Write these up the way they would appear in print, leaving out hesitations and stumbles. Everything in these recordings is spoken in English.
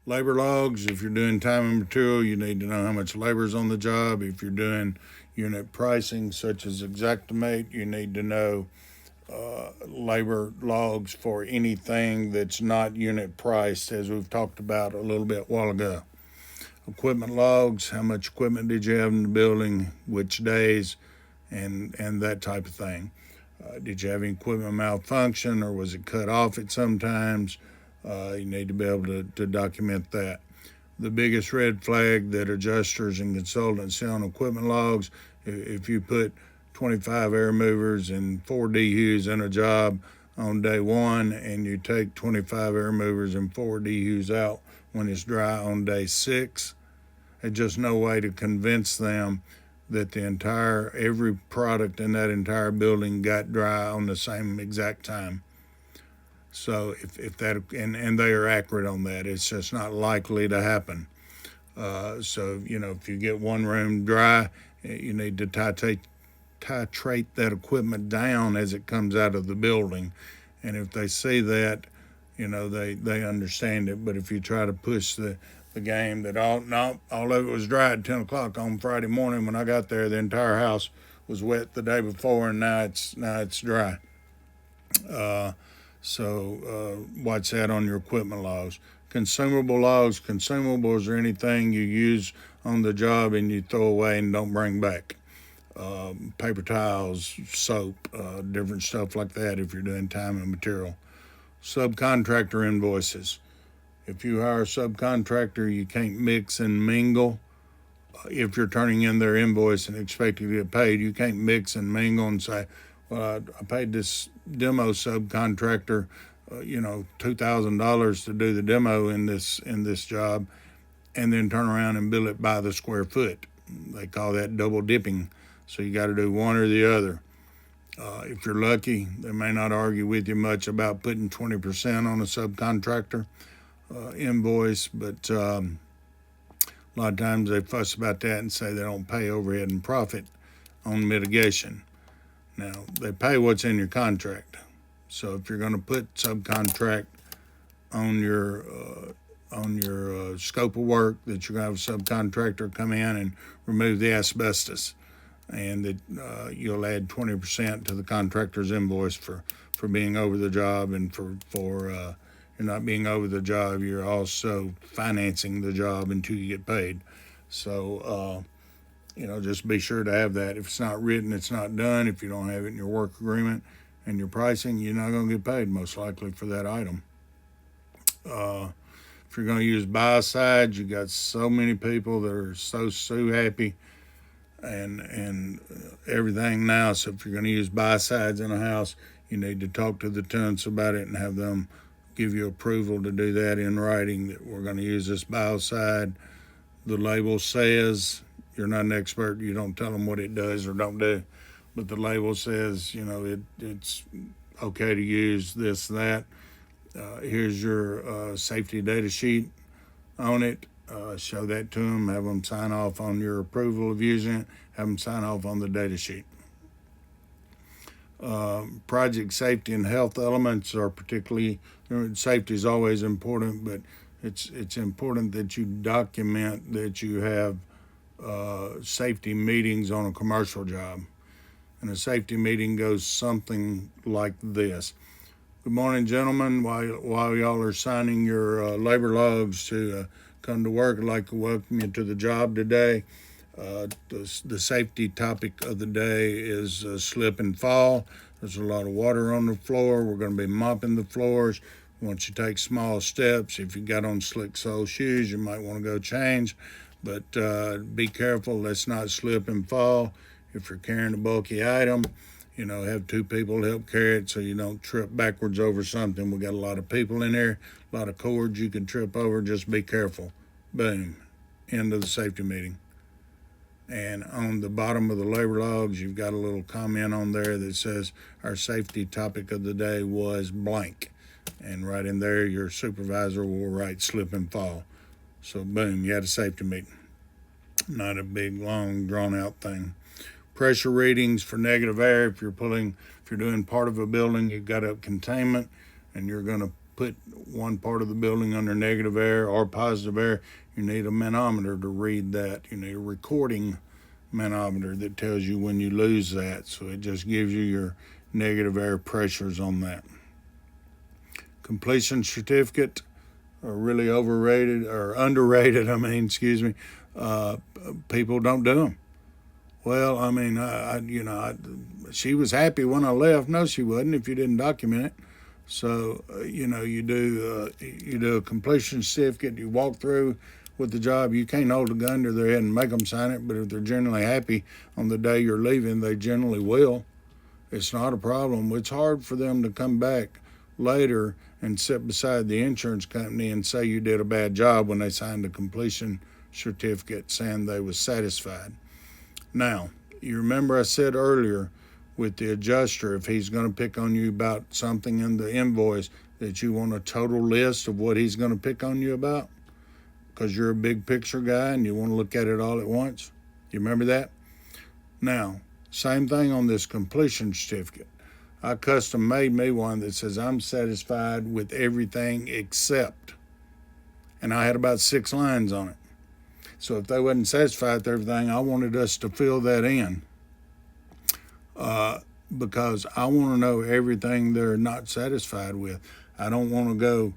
Labor logs, if you're doing time and material, you need to know how much labor is on the job. If you're doing unit pricing, such as Xactimate, you need to know labor logs for anything that's not unit priced, as we've talked about a little bit while ago. Equipment logs, how much equipment did you have in the building, which days, and that type of thing. Did you have any equipment malfunction, or was it cut off at some times? You need to be able to document that. The biggest red flag that adjusters and consultants see on equipment logs, if you put 25 air movers and 4 DUs in a job on day one, and you take 25 air movers and 4 DUs out when it's dry on day 6, there's just no way to convince them that every product in that entire building got dry on the same exact time. So if that, and they are accurate on that, it's just not likely to happen. So, if you get one room dry, you need to titrate that equipment down as it comes out of the building. And if they see that, they understand it. But if you try to push the game that all of it was dry at 10 o'clock on Friday morning, when I got there, the entire house was wet the day before, and now it's dry. So watch that on your equipment logs. Consumable logs. Consumables are anything you use on the job and you throw away and don't bring back. Paper towels, soap, different stuff like that if you're doing time and material. Subcontractor invoices. If you hire a subcontractor, you can't mix and mingle. If you're turning in their invoice and expecting to get paid, you can't mix and mingle and say, well, I paid this demo subcontractor, $2,000 to do the demo in this job, and then turn around and bill it by the square foot. They call that double dipping. So you got to do one or the other. If you're lucky, they may not argue with you much about putting 20% on a subcontractor invoice, but a lot of times they fuss about that and say they don't pay overhead and profit on mitigation. Now, they pay what's in your contract. So if you're going to put subcontract on your scope of work, that you're going to have a subcontractor come in and remove the asbestos, and that you'll add 20% to the contractor's invoice for being over the job, and for you're not being over the job, you're also financing the job until you get paid. So just be sure to have that. If it's not written, it's not done. If you don't have it in your work agreement and your pricing, you're not going to get paid most likely for that item. If you're going to use biocides, you got so many people that are so happy and everything now. So if you're going to use biocides in a house, you need to talk to the tenants about it and have them give you approval to do that in writing, that we're going to use this biocide. The label says, you're not an expert, you don't tell them what it does or don't do, but the label says, it's okay to use this, that. Here's your safety data sheet on it. Show that to them, have them sign off on your approval of using it, have them sign off on the data sheet. Project safety and health elements are particularly, safety is always important, but it's important that you document that you have safety meetings on a commercial job. And a safety meeting goes something like this. Good morning, gentlemen. While y'all are signing your labor logs to come to work, I'd like to welcome you to the job today. The safety topic of the day is slip and fall. There's a lot of water on the floor. We're going to be mopping the floors. Once you take small steps, if you got on slick sole shoes, you might want to go change. But be careful. Let's not slip and fall. If you're carrying a bulky item, have 2 people help carry it so you don't trip backwards over something. We got a lot of people in there, a lot of cords you can trip over. Just be careful. Boom. End of the safety meeting. And on the bottom of the labor logs, you've got a little comment on there that says our safety topic of the day was blank. And right in there, your supervisor will write slip and fall. So boom, you had a safety meeting. Not a big, long, drawn-out thing. Pressure readings for negative air. If you're doing part of a building, you've got up containment, and you're going to put one part of the building under negative air or positive air, you need a manometer to read that. You need a recording manometer that tells you when you lose that. So it just gives you your negative air pressures on that. Completion certificate are really overrated or underrated. People don't do them. Well, she was happy when I left. No, she wasn't if you didn't document it. So, you do a completion certificate. You walk through with the job. You can't hold a gun to their head and make them sign it. But if they're generally happy on the day you're leaving, they generally will. It's not a problem. It's hard for them to come back later and sit beside the insurance company and say you did a bad job when they signed a completion certificate saying they was satisfied. Now, you remember I said earlier with the adjuster, if he's going to pick on you about something in the invoice, that you want a total list of what he's going to pick on you about because you're a big picture guy and you want to look at it all at once. You remember that? Now, same thing on this completion certificate. I custom made me one that says I'm satisfied with everything except, and I had about 6 lines on it. So if they wasn't satisfied with everything, I wanted us to fill that in because I want to know everything they're not satisfied with. I don't want to go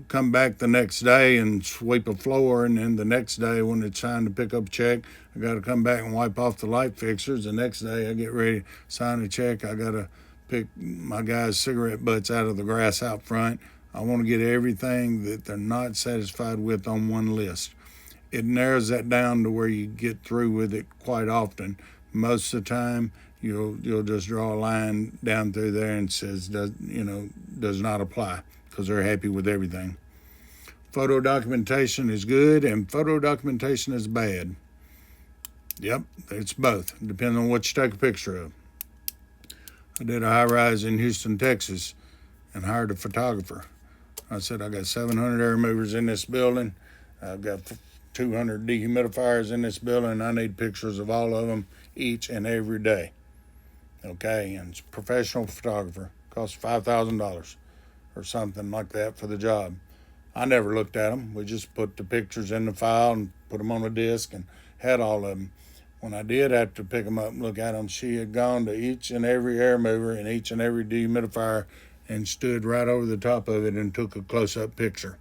come back the next day and sweep a floor, and then the next day when it's time to pick up a check, I got to come back and wipe off the light fixtures. The next day I get ready to sign a check, I got to pick my guys' cigarette butts out of the grass out front. I want to get everything that they're not satisfied with on one list. It narrows that down to where you get through with it quite often. Most of the time, you'll just draw a line down through there and says does not apply because they're happy with everything. Photo documentation is good and photo documentation is bad. Yep, it's both. Depends on what you take a picture of. I did a high-rise in Houston, Texas, and hired a photographer. I said, I got 700 air movers in this building. I've got 200 dehumidifiers in this building. I need pictures of all of them each and every day. Okay, and it's a professional photographer. Costs $5,000 or something like that for the job. I never looked at them. We just put the pictures in the file and put them on a disc and had all of them. When I did have to pick them up and look at them, she had gone to each and every air mover and each and every dehumidifier and stood right over the top of it and took a close-up picture.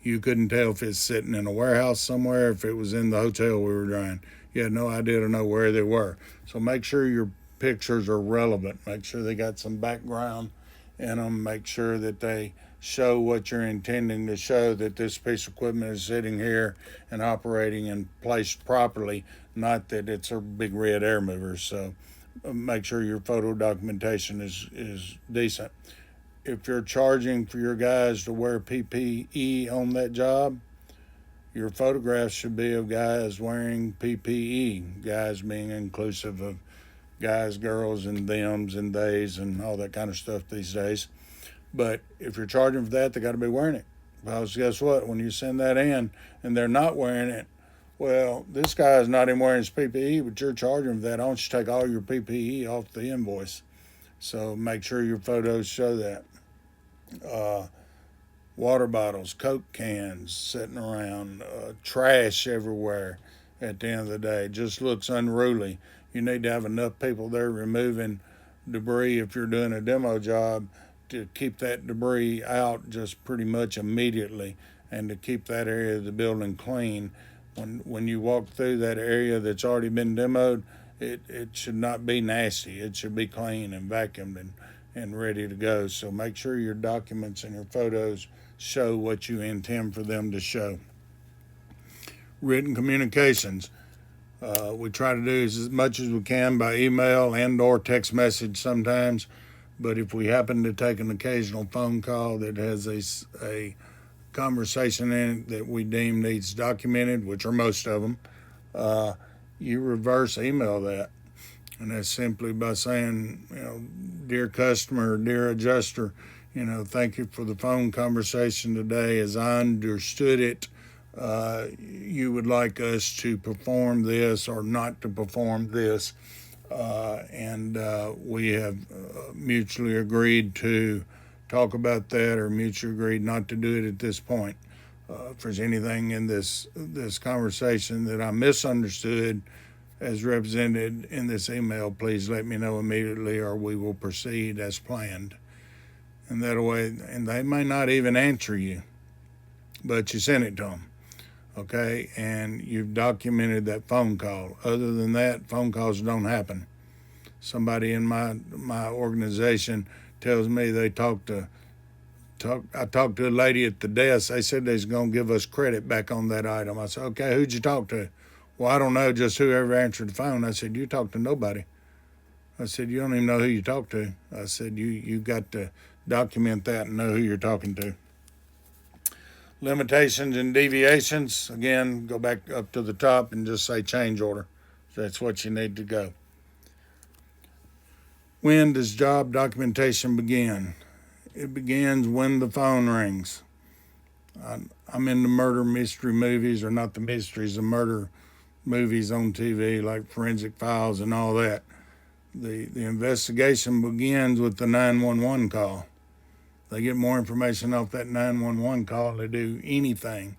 You couldn't tell if it's sitting in a warehouse somewhere, if it was in the hotel we were drying. You had no idea to know where they were. So make sure your pictures are relevant. Make sure they got some background in them. Make sure that they show what you're intending to show, that this piece of equipment is sitting here and operating and placed properly, not that it's a big red air mover. So make sure your photo documentation is decent. If you're charging for your guys to wear PPE on that job, your photographs should be of guys wearing PPE, guys being inclusive of guys, girls, and thems and theys and all that kind of stuff these days. But if you're charging for that, they got to be wearing it. Because guess what? When you send that in and they're not wearing it, well, this guy's not even wearing his PPE, but you're charging for that. I want you to take all your PPE off the invoice. So make sure your photos show that. Water bottles, Coke cans sitting around, trash everywhere at the end of the day. It just looks unruly. You need to have enough people there removing debris if you're doing a demo job to keep that debris out just pretty much immediately and to keep that area of the building clean. When you walk through that area that's already been demoed, it should not be nasty. It should be clean and vacuumed and ready to go. So make sure your documents and your photos show what you intend for them to show. Written communications. We try to do as much as we can by email and or text message sometimes, but if we happen to take an occasional phone call that has a conversation in it that we deem needs documented, which are most of them, you reverse email that. And that's simply by saying, dear customer, dear adjuster, thank you for the phone conversation today. As I understood it, you would like us to perform this or not to perform this. And we have mutually agreed to talk about that or mutually agreed not to do it at this point. If there's anything in this conversation that I misunderstood as represented in this email, please let me know immediately, or we will proceed as planned. And that way, and they may not even answer you, but you sent it to them, okay? And you've documented that phone call. Other than that, phone calls don't happen. Somebody in my organization tells me I talked to a lady at the desk. They said they was going to give us credit back on that item. I said, okay, who'd you talk to? Well, I don't know, just whoever answered the phone. I said, you talked to nobody. I said, you don't even know who you talked to. I said, you got to document that and know who you're talking to. Limitations and deviations, again, go back up to the top and just say change order. That's what you need to go. When does job documentation begin? It begins when the phone rings. I'm in the murder mystery movies, or not the mysteries, the murder movies on TV like Forensic Files and all that. The investigation begins with the 911 call. They get more information off that 911 call than they do anything.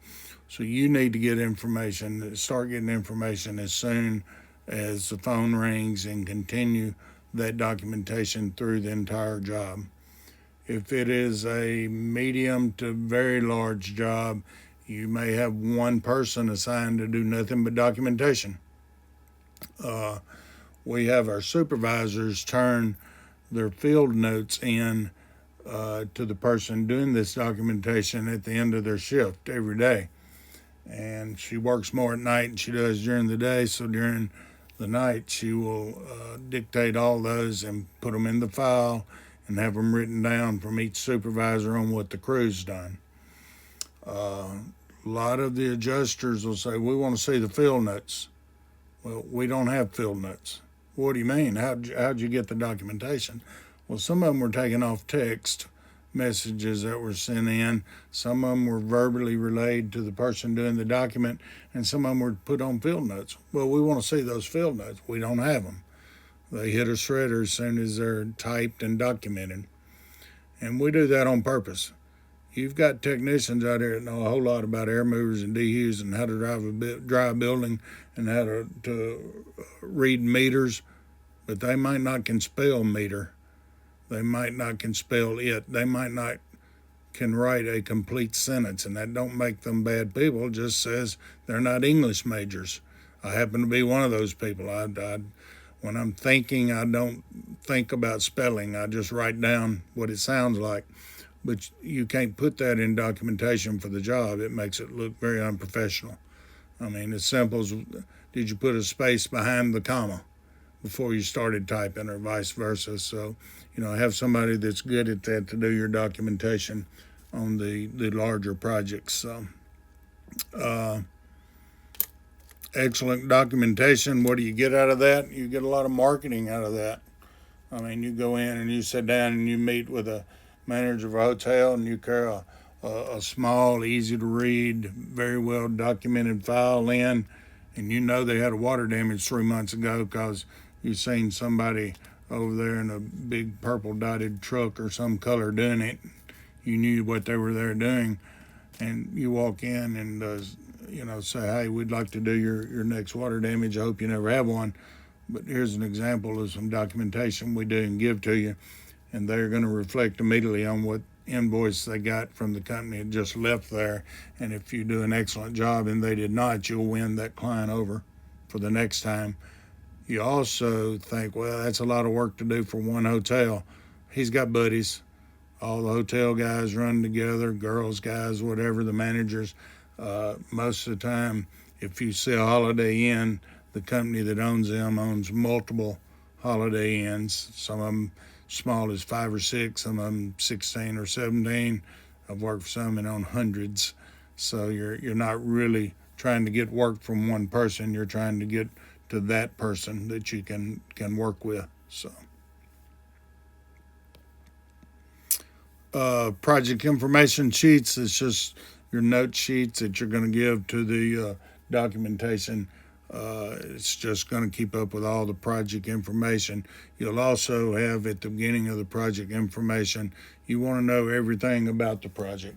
So you need to get information, start getting information as soon as the phone rings, and continue that documentation through the entire job. If it is a medium to very large job, you may have one person assigned to do nothing but documentation. We have our supervisors turn their field notes in to the person doing this documentation at the end of their shift every day. And she works more at night than she does during the day, so during the night she will dictate all those and put them in the file and have them written down from each supervisor on what the crew's done. A lot of the adjusters will say, we want to see the field notes. Well, we don't have field notes. What do you mean? How'd you get the documentation? Well, some of them were taken off text messages that were sent in. Some of them were verbally relayed to the person doing the document, and some of them were put on field notes. Well, we want to see those field notes. We don't have them. They hit a shredder as soon as they're typed and documented. And we do that on purpose. You've got technicians out here that know a whole lot about air movers and dehues and how to drive a building and how to read meters, but they might not can spell meter. They might not can spell it. They might not can write a complete sentence, and that don't make them bad people. It just says they're not English majors. I happen to be one of those people. When I'm thinking, I don't think about spelling. I just write down what it sounds like. But you can't put that in documentation for the job. It makes it look very unprofessional. I mean, as simple as, did you put a space behind the comma before you started typing, or vice versa? So, have somebody that's good at that to do your documentation on the larger projects. So, excellent documentation. What do you get out of that? You get a lot of marketing out of that. I mean, you go in and you sit down and you meet with a manager of a hotel, and you carry a small, easy to read, very well documented file in, and they had a water damage 3 months ago because you seen somebody over there in a big purple dotted truck or some color doing it. You knew what they were there doing, and you walk in and say, hey, we'd like to do your next water damage. I hope you never have one, but here's an example of some documentation we do and give to you. And they're going to reflect immediately on what invoice they got from the company that just left there. And if you do an excellent job and they did not, you'll win that client over for the next time. You also think, well, that's a lot of work to do for one hotel. He's got buddies. All the hotel guys run together, girls, guys, whatever, the managers. Most of the time, if you see a Holiday Inn, the company that owns them owns multiple Holiday Inns. Some of them small as 5 or 6, some of them 16 or 17. I've worked for some and own hundreds. So you're not really trying to get work from one person. You're trying to get to that person that you can work with. So project information sheets is just your note sheets that you're going to give to the documentation It's just going to keep up with all the project information. You'll also have at the beginning of the project information, you want to know everything about the project.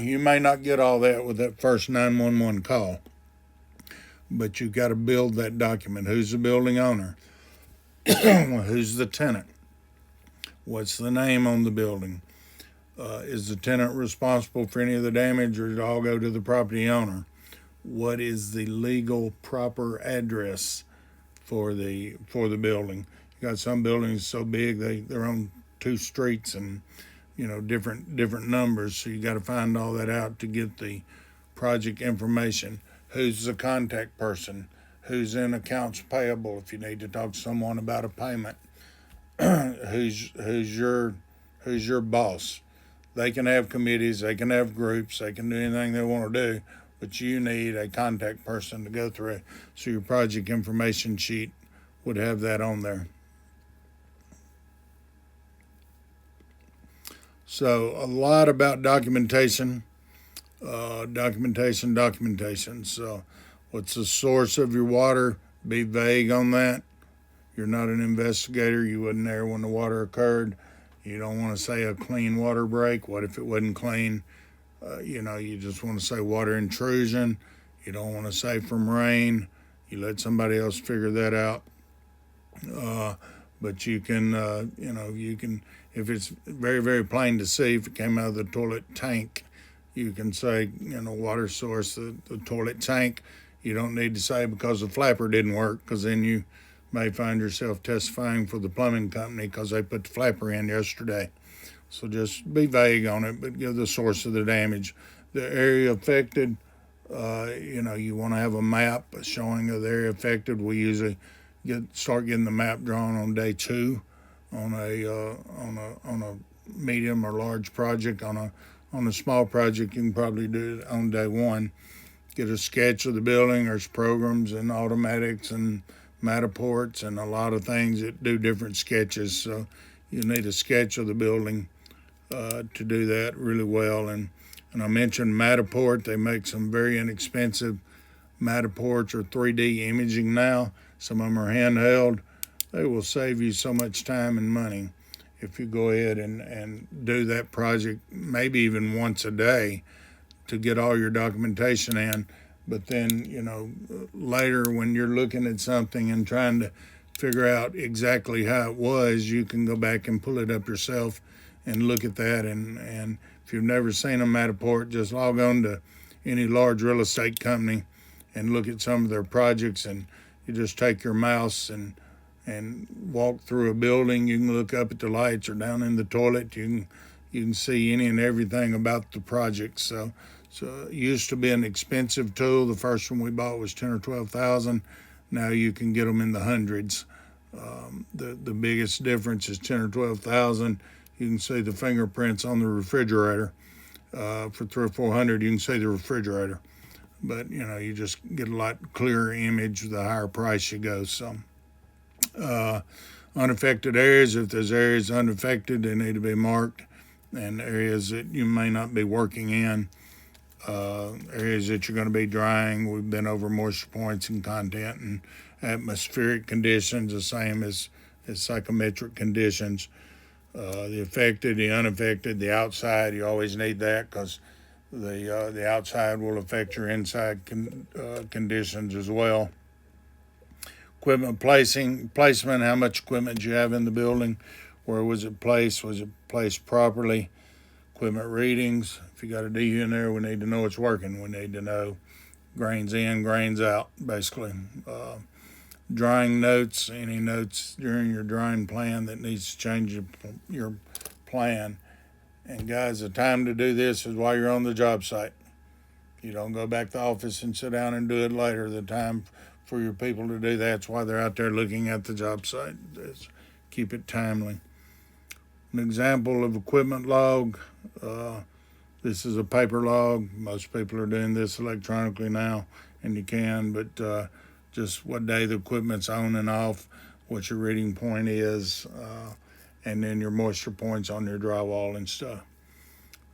You may not get all that with that first 911 call, but you've got to build that document. Who's the building owner? Who's the tenant? What's the name on the building? Is the tenant responsible for any of the damage, or does it all go to the property owner? What is the legal proper address for the building? You got some buildings so big they're on two streets and different numbers, so you got to find all that out to get the project information. Who's the contact person? Who's in accounts payable if you need to talk to someone about a payment? who's your boss? They can have committees, they can have groups, they can do anything they want to do, but you need a contact person to go through it. So your project information sheet would have that on there. So a lot about documentation. Documentation. So what's the source of your water? Be vague on that. You're not an investigator. You wasn't there when the water occurred. You don't want to say a clean water break. What if it wasn't clean? You just want to say water intrusion. You don't want to say from rain. You let somebody else figure that out. But you can, if it's very, very plain to see, if it came out of the toilet tank, you can say, water source, the toilet tank. You don't need to say because the flapper didn't work, because then you may find yourself testifying for the plumbing company because they put the flapper in yesterday. So just be vague on it, but give the source of the damage. The area affected, you want to have a map showing the area affected. We usually start getting the map drawn on day 2 on a medium or large project. On a small project, you can probably do it on day 1. Get a sketch of the building. There's programs and automatics and Matterports and a lot of things that do different sketches. So you need a sketch of the building to do that really well. And I mentioned Matterport. They make some very inexpensive Matterports or 3D imaging now. Some of them are handheld. They will save you so much time and money if you go ahead and do that project maybe even once a day to get all your documentation in. But then, later when you're looking at something and trying to figure out exactly how it was, you can go back and pull it up yourself and look at that. And if you've never seen a Matterport, just log on to any large real estate company and look at some of their projects, and you just take your mouse and walk through a building. You can look up at the lights or down in the toilet. You can see any and everything about the project. So it used to be an expensive tool. The first one we bought was $10,000 or $12,000. Now you can get them in the hundreds. The biggest difference is $10,000 or $12,000. You can see the fingerprints on the refrigerator. For $300 or $400, you can see the refrigerator. But you just get a lot clearer image the higher price you go. So unaffected areas, if there's areas unaffected, they need to be marked. And areas that you may not be working in. Areas that you're going to be drying. We've been over moisture points and content and atmospheric conditions, the same as psychometric conditions. The affected, the unaffected, the outside, you always need that because the outside will affect your inside conditions as well. Equipment placement, how much equipment you have in the building, where was it placed properly? Equipment readings, if you got a DU in there, we need to know it's working. We need to know grains in, grains out, basically. Drying notes, any notes during your drying plan that needs to change your plan. And guys, the time to do this is while you're on the job site. You don't go back to the office and sit down and do it later. The time for your people to do that's why they're out there looking at the job site. Just keep it timely. An example of equipment log. This is a paper log. Most people are doing this electronically now, and you can, but just what day the equipment's on and off, what your reading point is, and then your moisture points on your drywall and stuff.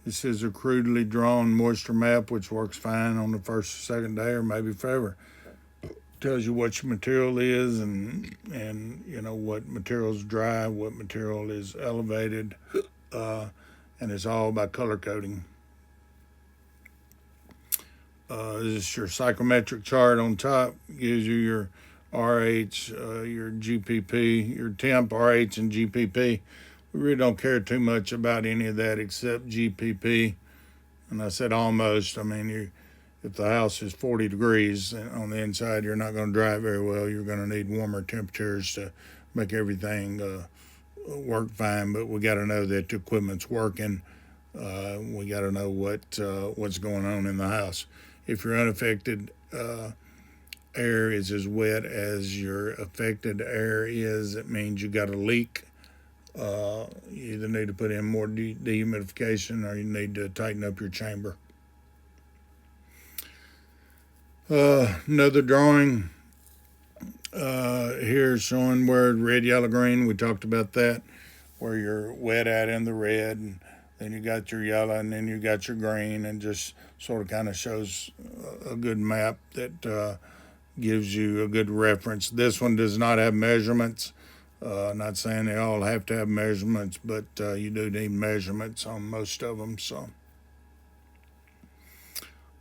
This is a crudely drawn moisture map, which works fine on the first or second day or maybe forever. tells you what your material is, and what material is dry, what material is elevated, and it's all by color coding. This is your psychometric chart on top. Gives you your RH, your GPP, your temp, RH, and GPP. We really don't care too much about any of that except GPP. And I said almost. I mean, if the house is 40 degrees on the inside, you're not going to dry it very well. You're going to need warmer temperatures to make everything work fine. But we got to know that the equipment's working. We got to know what's going on in the house. If your unaffected air is as wet as your affected air is, it means you got a leak. You either need to put in more dehumidification or you need to tighten up your chamber. Another drawing here showing where red, yellow, green. We talked about that, where you're wet at in the red, and then you got your yellow, and then you got your green, and just sort of kind of shows a good map that gives you a good reference. This one does not have measurements. Not saying they all have to have measurements, but you do need measurements on most of them. So,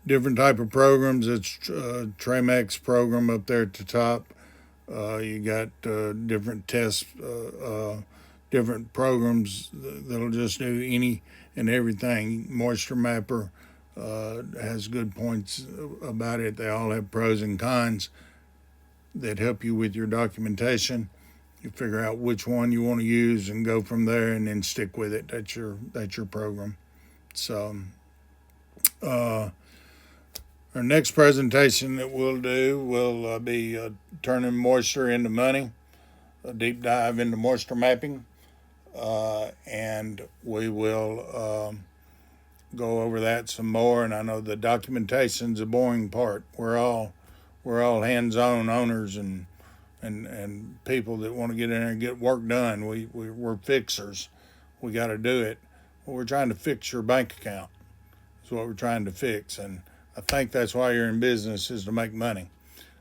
different type of programs. It's Tramex program up there at the top. You got different tests, different programs that'll just do any and everything. Moisture Mapper has good points about it. They all have pros and cons that help you with your documentation. You figure out which one you want to use and go from there, and then stick with it. That's your program. So, our next presentation that we'll do will be turning moisture into money, a deep dive into moisture mapping, and we will go over that some more. And I know the documentation's a boring part. We're all hands-on owners and people that want to get in there and get work done. We're fixers. We got to do it. Well, we're trying to fix your bank account. That's what we're trying to fix. And I think that's why you're in business, is to make money.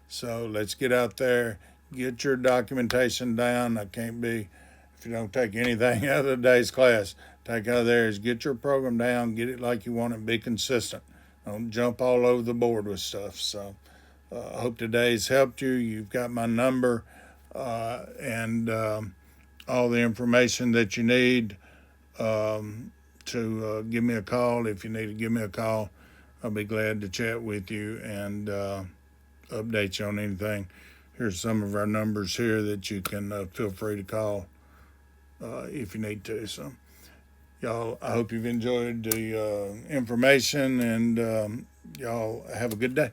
So let's get out there, get your documentation down. If you don't take anything out of the day's class, take out of there is get your program down, get it like you want it, be consistent. Don't jump all over the board with stuff. So I hope today's helped you. You've got my number and all the information that you need to give me a call. If you need to give me a call, I'll be glad to chat with you and update you on anything. Here's some of our numbers here that you can feel free to call if you need to. So, y'all, I hope you've enjoyed the information, and y'all have a good day.